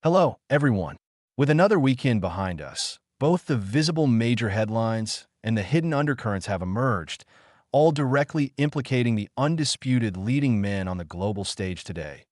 Hello, everyone. With another weekend behind us, both the visible major headlines and the hidden undercurrents have emerged, all directly implicating the undisputed leading men on the global stage today,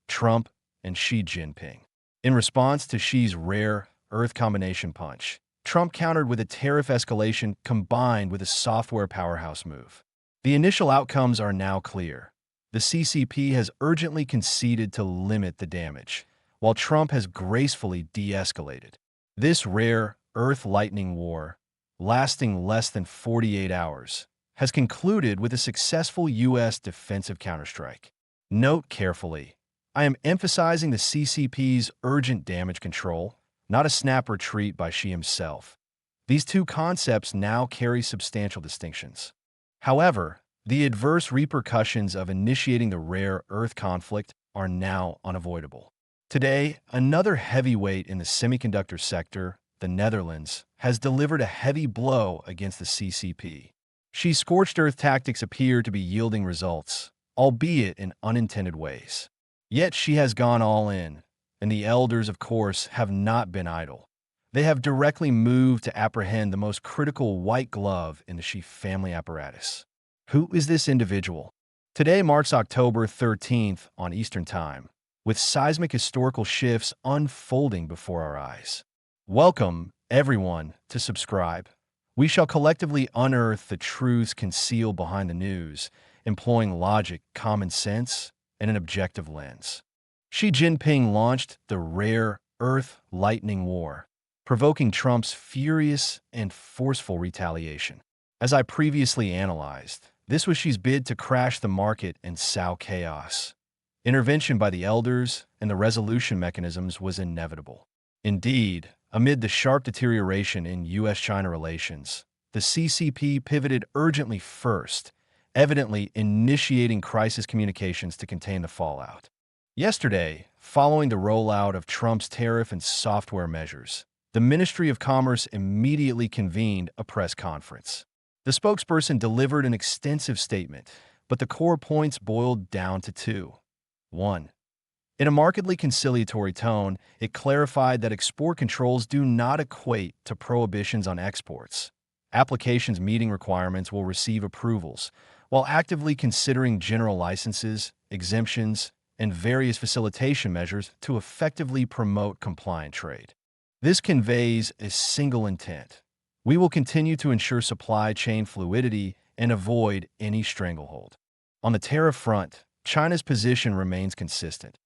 Trump and Xi Jinping. In response to Xi's rare Earth combination punch, Trump countered with a tariff escalation combined with a software powerhouse move. The initial outcomes are now clear. The CCP has urgently conceded to limit the damage, while Trump has gracefully de-escalated. This rare Earth lightning war, lasting less than 48 hours, has concluded with a successful U.S. defensive counterstrike. Note carefully, I am emphasizing the CCP's urgent damage control, not a snap retreat by Xi himself. These two concepts now carry substantial distinctions. However, the adverse repercussions of initiating the rare Earth conflict are now unavoidable. Today, another heavyweight in the semiconductor sector, the Netherlands, has delivered a heavy blow against the CCP. Xi's scorched earth tactics appear to be yielding results, albeit in unintended ways. Yet she has gone all in, and the elders, of course, have not been idle. They have directly moved to apprehend the most critical white glove in the Xi family apparatus. Who is this individual? Today marks October 13th on Eastern Time, with seismic historical shifts unfolding before our eyes. Welcome, everyone, to subscribe. We shall collectively unearth the truths concealed behind the news, employing logic, common sense, and an objective lens. Xi Jinping launched the rare Earth lightning war, provoking Trump's furious and forceful retaliation. As I previously analyzed, this was Xi's bid to crash the market and sow chaos. Intervention by the elders and the resolution mechanisms was inevitable. Indeed, amid the sharp deterioration in U.S.-China relations, the CCP pivoted urgently first, evidently initiating crisis communications to contain the fallout. Yesterday, following the rollout of Trump's tariff and software measures, the Ministry of Commerce immediately convened a press conference. The spokesperson delivered an extensive statement, but the core points boiled down to two. 1. In a markedly conciliatory tone, it clarified that export controls do not equate to prohibitions on exports. Applications meeting requirements will receive approvals, while actively considering general licenses, exemptions, and various facilitation measures to effectively promote compliant trade. This conveys a single intent. We will continue to ensure supply chain fluidity and avoid any stranglehold. On the tariff front, China's position remains consistent,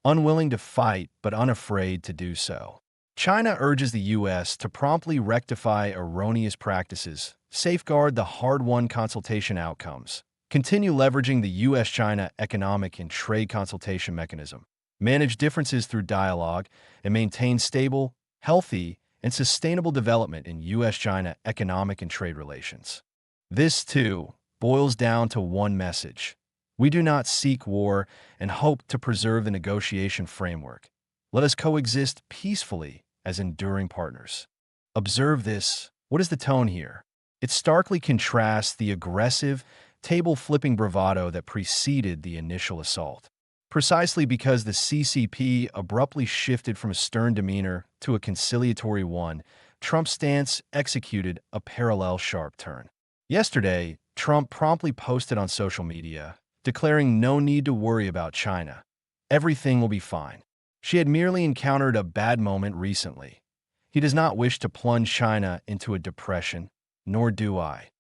unwilling to fight but unafraid to do so. China urges the U.S. to promptly rectify erroneous practices, safeguard the hard-won consultation outcomes, continue leveraging the U.S.-China economic and trade consultation mechanism, manage differences through dialogue, and maintain stable, healthy, and sustainable development in U.S.-China economic and trade relations. This, too, boils down to one message. We do not seek war and hope to preserve the negotiation framework. Let us coexist peacefully as enduring partners. Observe this. What is the tone here? It starkly contrasts the aggressive, table-flipping bravado that preceded the initial assault. Precisely because the CCP abruptly shifted from a stern demeanor to a conciliatory one, Trump's stance executed a parallel sharp turn. Yesterday, Trump promptly posted on social media, declaring no need to worry about China. Everything will be fine. She had merely encountered a bad moment recently. He does not wish to plunge China into a depression, nor do I.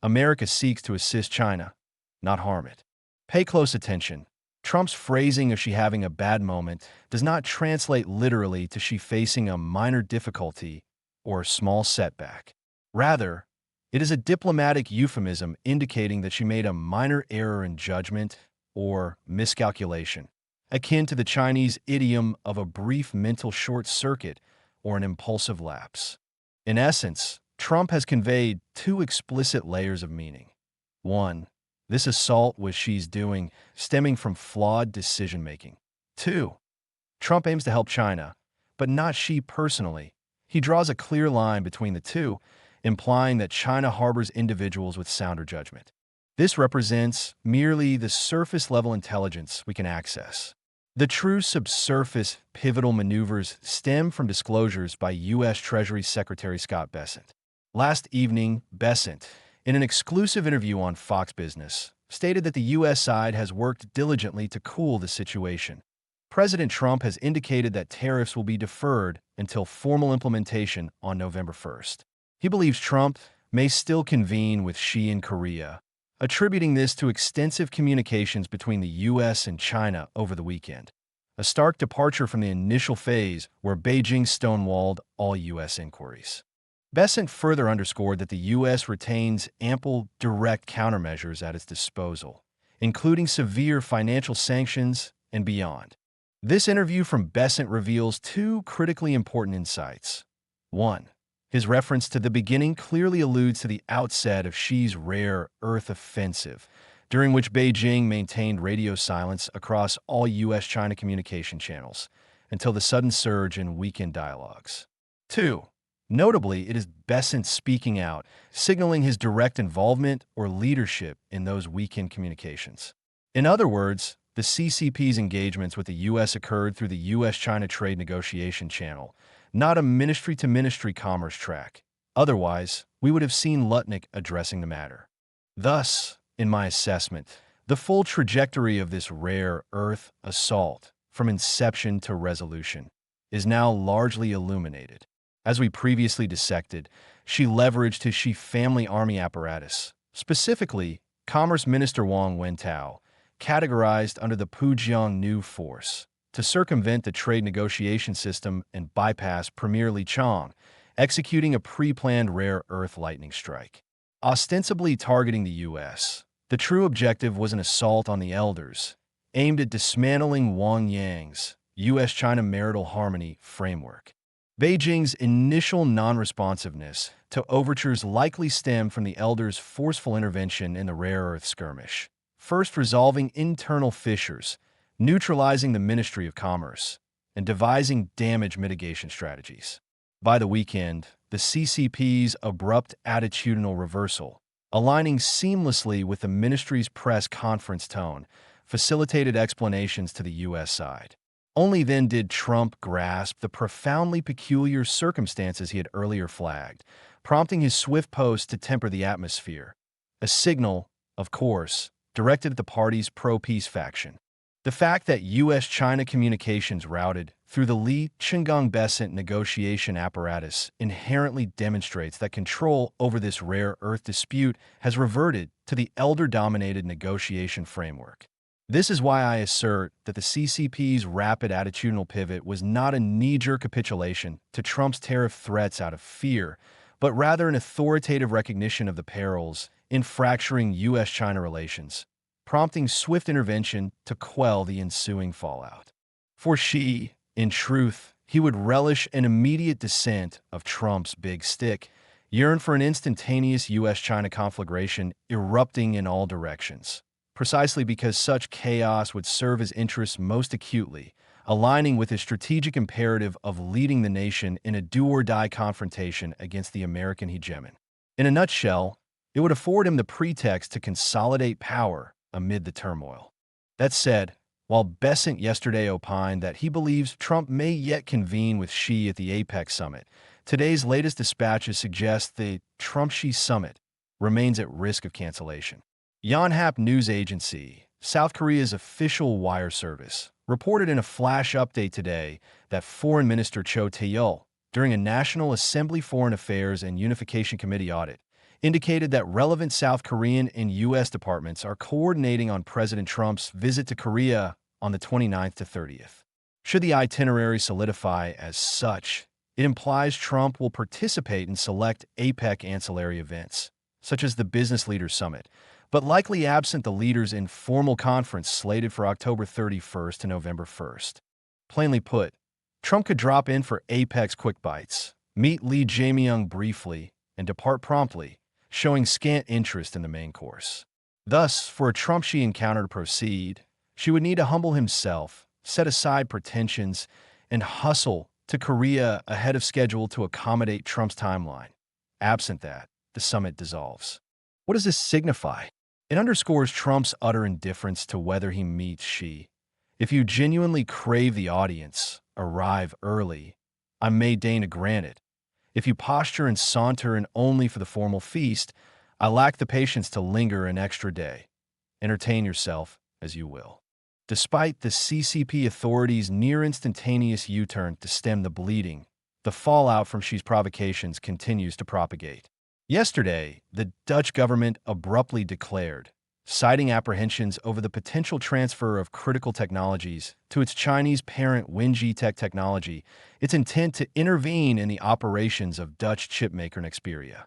America seeks to assist China, not harm it. Pay close attention. Trump's phrasing of she having a bad moment does not translate literally to she facing a minor difficulty or a small setback. Rather, it is a diplomatic euphemism indicating that she made a minor error in judgment or miscalculation, akin to the Chinese idiom of a brief mental short circuit or an impulsive lapse. In essence, Trump has conveyed two explicit layers of meaning. 1. This assault was Xi's doing, stemming from flawed decision-making. 2. Trump aims to help China, but not Xi personally. He draws a clear line between the two, implying that China harbors individuals with sounder judgment. This represents merely the surface-level intelligence we can access. The true subsurface pivotal maneuvers stem from disclosures by U.S. Treasury Secretary Scott Bessent. Last evening, Bessent, in an exclusive interview on Fox Business, stated that the U.S. side has worked diligently to cool the situation. President Trump has indicated that tariffs will be deferred until formal implementation on November 1st. He believes Trump may still convene with Xi in Korea, attributing this to extensive communications between the U.S. and China over the weekend, a stark departure from the initial phase where Beijing stonewalled all U.S. inquiries. Bessent further underscored that the U.S. retains ample direct countermeasures at its disposal, including severe financial sanctions and beyond. This interview from Bessent reveals two critically important insights. 1. His reference to the beginning clearly alludes to the outset of Xi's rare earth offensive, during which Beijing maintained radio silence across all U.S.-China communication channels until the sudden surge in weekend dialogues. 2. Notably, it is Bessent speaking out, signaling his direct involvement or leadership in those weekend communications. In other words, the CCP's engagements with the U.S. occurred through the U.S.-China trade negotiation channel, not a ministry-to-ministry commerce track. Otherwise, we would have seen Lutnick addressing the matter. Thus, in my assessment, the full trajectory of this rare earth assault, from inception to resolution, is now largely illuminated. As we previously dissected, Xi leveraged his Xi family army apparatus, specifically Commerce Minister Wang Wentao, categorized under the Pujiang New Force, to circumvent the trade negotiation system and bypass Premier Li Qiang, executing a pre-planned rare earth lightning strike. Ostensibly targeting the U.S., the true objective was an assault on the elders, aimed at dismantling Wang Yang's U.S.-China marital harmony framework. Beijing's initial non-responsiveness to overtures likely stemmed from the elders' forceful intervention in the rare earth skirmish, first resolving internal fissures, neutralizing the Ministry of Commerce, and devising damage mitigation strategies. By the weekend, the CCP's abrupt attitudinal reversal, aligning seamlessly with the ministry's press conference tone, facilitated explanations to the U.S. side. Only then did Trump grasp the profoundly peculiar circumstances he had earlier flagged, prompting his swift post to temper the atmosphere, a signal, of course, directed at the party's pro-peace faction. The fact that U.S.-China communications routed through the Li Qingang-Bessent negotiation apparatus inherently demonstrates that control over this rare earth dispute has reverted to the elder-dominated negotiation framework. This is why I assert that the CCP's rapid attitudinal pivot was not a knee-jerk capitulation to Trump's tariff threats out of fear, but rather an authoritative recognition of the perils in fracturing U.S.-China relations, prompting swift intervention to quell the ensuing fallout. For Xi, in truth, he would relish an immediate descent of Trump's big stick, yearn for an instantaneous U.S.-China conflagration erupting in all directions, precisely because such chaos would serve his interests most acutely, aligning with his strategic imperative of leading the nation in a do-or-die confrontation against the American hegemon. In a nutshell, it would afford him the pretext to consolidate power amid the turmoil. That said, while Bessent yesterday opined that he believes Trump may yet convene with Xi at the APEC summit, today's latest dispatches suggest the Trump-Xi summit remains at risk of cancellation. Yonhap News Agency, South Korea's official wire service, reported in a flash update today that Foreign Minister Cho Tae-yul, during a National Assembly Foreign Affairs and Unification Committee audit, indicated that relevant South Korean and U.S. departments are coordinating on President Trump's visit to Korea on the 29th to 30th. Should the itinerary solidify as such, it implies Trump will participate in select APEC ancillary events, such as the Business Leaders Summit, but likely absent the leaders' informal conference slated for October 31st to November 1st. Plainly put, Trump could drop in for APEC's quick bites, meet Lee Jae-myung briefly, and depart promptly, showing scant interest in the main course. Thus, for a Trump-Xi encounter to proceed, Xi would need to humble himself, set aside pretensions, and hustle to Korea ahead of schedule to accommodate Trump's timeline. Absent that, the summit dissolves. What does this signify? It underscores Trump's utter indifference to whether he meets Xi, If you genuinely crave the audience, arrive early. I may deign to grant it. If you posture and saunter in only for the formal feast, I lack the patience to linger an extra day. Entertain yourself as you will. Despite the CCP authorities' near-instantaneous U-turn to stem the bleeding, the fallout from Xi's provocations continues to propagate. Yesterday, the Dutch government abruptly declared, citing apprehensions over the potential transfer of critical technologies to its Chinese parent WinG Tech Technology, its intent to intervene in the operations of Dutch chipmaker Nexperia.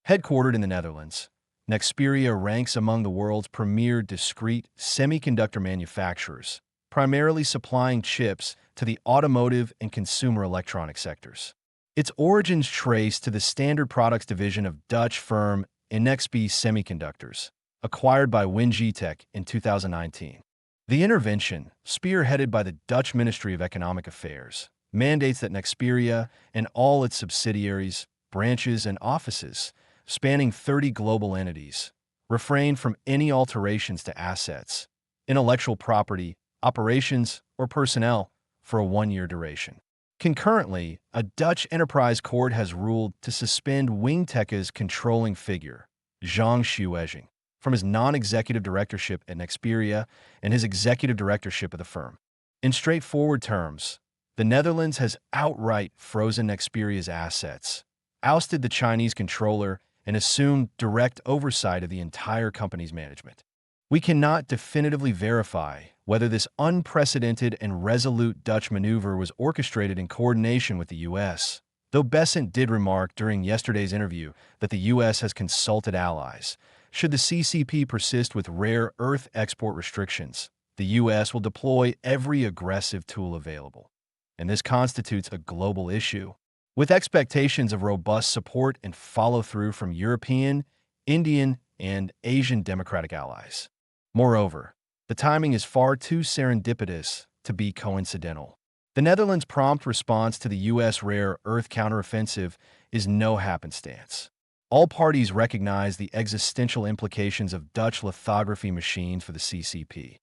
Headquartered in the Netherlands, Nexperia ranks among the world's premier discrete semiconductor manufacturers, primarily supplying chips to the automotive and consumer electronics sectors. Its origins trace to the standard products division of Dutch firm NXP Semiconductors, acquired by WinG Tech in 2019. The intervention, spearheaded by the Dutch Ministry of Economic Affairs, mandates that Nexperia and all its subsidiaries, branches, and offices, spanning 30 global entities, refrain from any alterations to assets, intellectual property, operations, or personnel for a one-year duration. Concurrently, a Dutch enterprise court has ruled to suspend WingTech's controlling figure, Zhang Xuezheng, from his non-executive directorship at Nexperia and his executive directorship of the firm. In straightforward terms, the Netherlands has outright frozen Nexperia's assets, ousted the Chinese controller, and assumed direct oversight of the entire company's management. We cannot definitively verify whether this unprecedented and resolute Dutch maneuver was orchestrated in coordination with the U.S., though Besant did remark during yesterday's interview that the U.S. has consulted allies. Should the CCP persist with rare earth export restrictions, the U.S. will deploy every aggressive tool available. And this constitutes a global issue, with expectations of robust support and follow-through from European, Indian, and Asian democratic allies. Moreover, the timing is far too serendipitous to be coincidental. The Netherlands' prompt response to the U.S. rare earth counteroffensive is no happenstance. All parties recognize the existential implications of Dutch lithography machines for the CCP.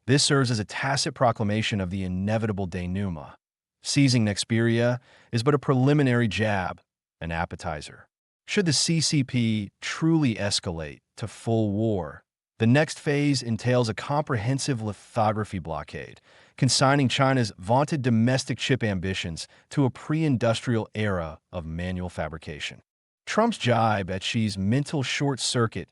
This serves as a tacit proclamation of the inevitable denouement. Seizing Nexperia is but a preliminary jab, an appetizer. Should the CCP truly escalate to full war, the next phase entails a comprehensive lithography blockade, consigning China's vaunted domestic chip ambitions to a pre-industrial era of manual fabrication. Trump's jibe at Xi's mental short circuit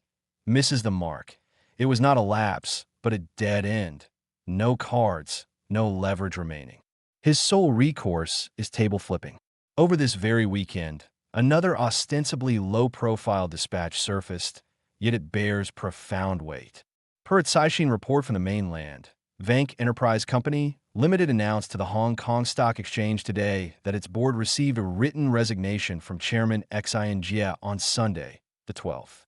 misses the mark. It was not a lapse, but a dead end. No cards, no leverage remaining. His sole recourse is table flipping. Over this very weekend, another ostensibly low-profile dispatch surfaced, yet it bears profound weight. Per a Caixin report from the mainland, Vanke Enterprise Company Limited announced to the Hong Kong Stock Exchange today that its board received a written resignation from Chairman Xin Jie on Sunday, the 12th.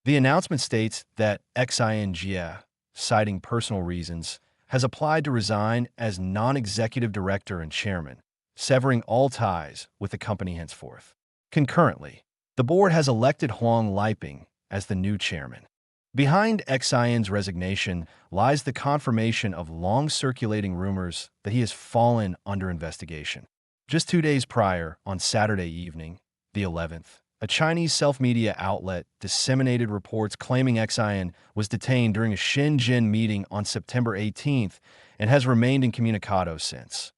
The announcement states that Xin Jie, citing personal reasons, has applied to resign as non-executive director and chairman, severing all ties with the company henceforth. Concurrently, the board has elected Huang Liping as the new chairman. Behind Xin's resignation lies the confirmation of long-circulating rumors that he has fallen under investigation. Just 2 days prior, on Saturday evening, the 11th, a Chinese self-media outlet disseminated reports claiming Xin was detained during a Shenzhen meeting on September 18th and has remained incommunicado since,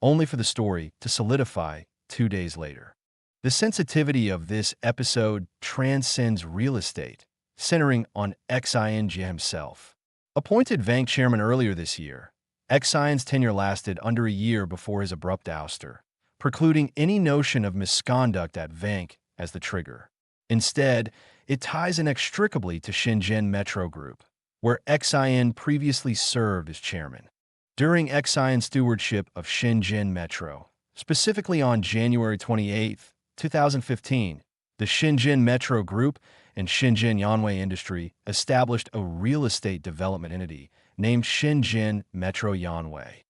only for the story to solidify 2 days later. The sensitivity of this episode transcends real estate, centering on Xin Jie himself. Appointed Vanke chairman earlier this year, Xin's tenure lasted under a year before his abrupt ouster, precluding any notion of misconduct at Vanke as the trigger. Instead, it ties inextricably to Shenzhen Metro Group, where Xin previously served as chairman. During Xin's stewardship of Shenzhen Metro, specifically on January 28, 2015, the Shenzhen Metro Group and Shenzhen Yanwei Industry established a real estate development entity named Shenzhen Metro Yanwei.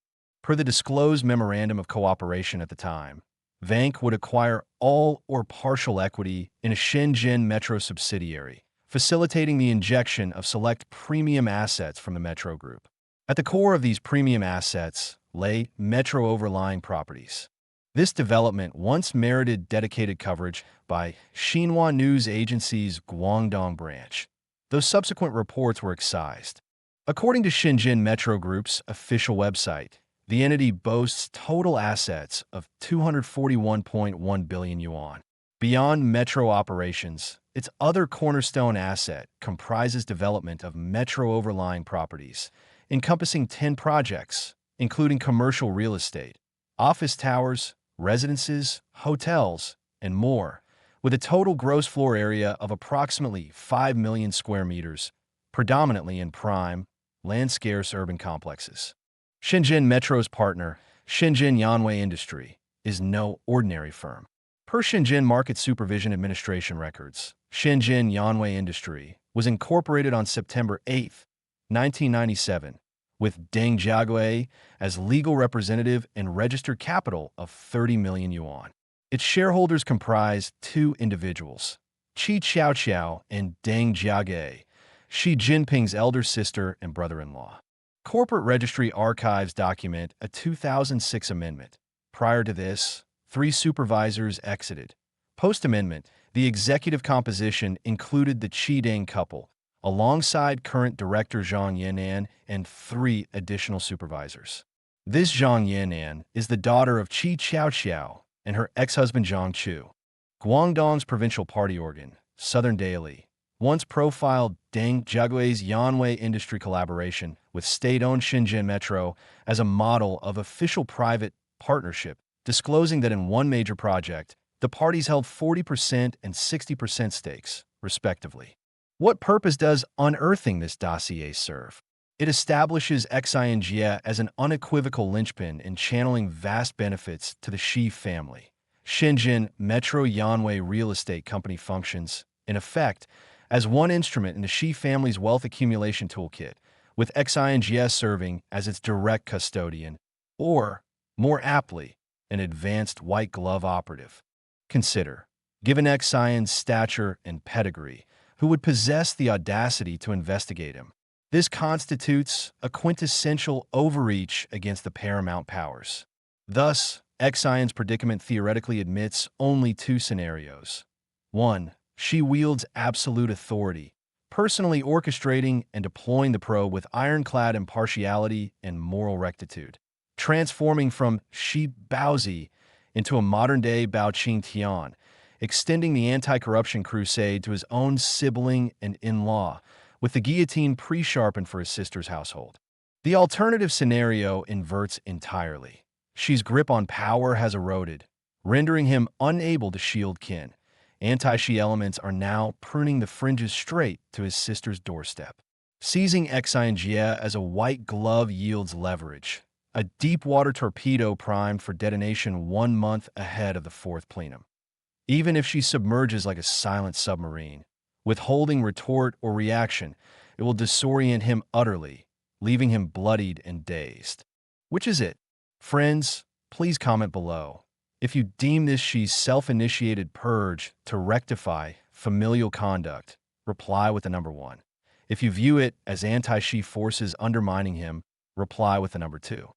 Per the disclosed memorandum of cooperation at the time, Vanke would acquire all or partial equity in a Shenzhen Metro subsidiary, facilitating the injection of select premium assets from the Metro Group. At the core of these premium assets lay metro overlying properties. This development once merited dedicated coverage by Xinhua News Agency's Guangdong branch, though subsequent reports were excised. According to Shenzhen Metro Group's official website, the entity boasts total assets of 241.1 billion yuan. Beyond metro operations, its other cornerstone asset comprises development of metro overlying properties, encompassing 10 projects, including commercial real estate, office towers, residences, hotels, and more, with a total gross floor area of approximately 5 million square meters, predominantly in prime, land-scarce urban complexes. Shenzhen Metro's partner, Shenzhen Yanwei Industry, is no ordinary firm. Per Shenzhen Market Supervision Administration records, Shenzhen Yanwei Industry was incorporated on September 8, 1997, with Deng Jiagui as legal representative and registered capital of 30 million yuan. Its shareholders comprise two individuals, Qi Qiaoqiao and Deng Jiagui, Xi Jinping's elder sister and brother-in-law. Corporate Registry Archives document a 2006 amendment. Prior to this, 3 supervisors exited. Post-amendment, the executive composition included the Qi-Deng couple, alongside current director Zhang Yan'an and 3 additional supervisors. This Zhang Yan'an is the daughter of Qi Qiaoqiao and her ex-husband Zhang Chu. Guangdong's provincial party organ, Southern Daily, once profiled Deng Jiagui's Yanwei Industry collaboration with state-owned Shenzhen Metro as a model of official-private partnership, disclosing that in one major project, the parties held 40% and 60% stakes, respectively. What purpose does unearthing this dossier serve? It establishes Xinjie as an unequivocal linchpin in channeling vast benefits to the Xi family. Shenzhen Metro Yanwei Real Estate Company functions, in effect, as one instrument in the Xi family's wealth accumulation toolkit, with Xinjie serving as its direct custodian, or, more aptly, an advanced white glove operative. Consider, given Xion's stature and pedigree, who would possess the audacity to investigate him. This constitutes a quintessential overreach against the paramount powers. Thus, Xion's predicament theoretically admits only 2 scenarios. 1. She wields absolute authority, personally orchestrating and deploying the probe with ironclad impartiality and moral rectitude, transforming from Xi Baozi into a modern-day Bao Qing Tian, extending the anti-corruption crusade to his own sibling and in-law, with the guillotine pre-sharpened for his sister's household. The alternative scenario inverts entirely. Xi's grip on power has eroded, rendering him unable to shield kin. Anti-Xi elements are now pruning the fringes straight to his sister's doorstep. Seizing Xinjie as a white glove yields leverage, a deep-water torpedo primed for detonation 1 month ahead of the 4th plenum. Even if she submerges like a silent submarine, withholding retort or reaction, it will disorient him utterly, leaving him bloodied and dazed. Which is it? Friends, please comment below. If you deem this Xi's self-initiated purge to rectify familial conduct, reply with the number 1. If you view it as anti-Xi forces undermining him, reply with the number 2.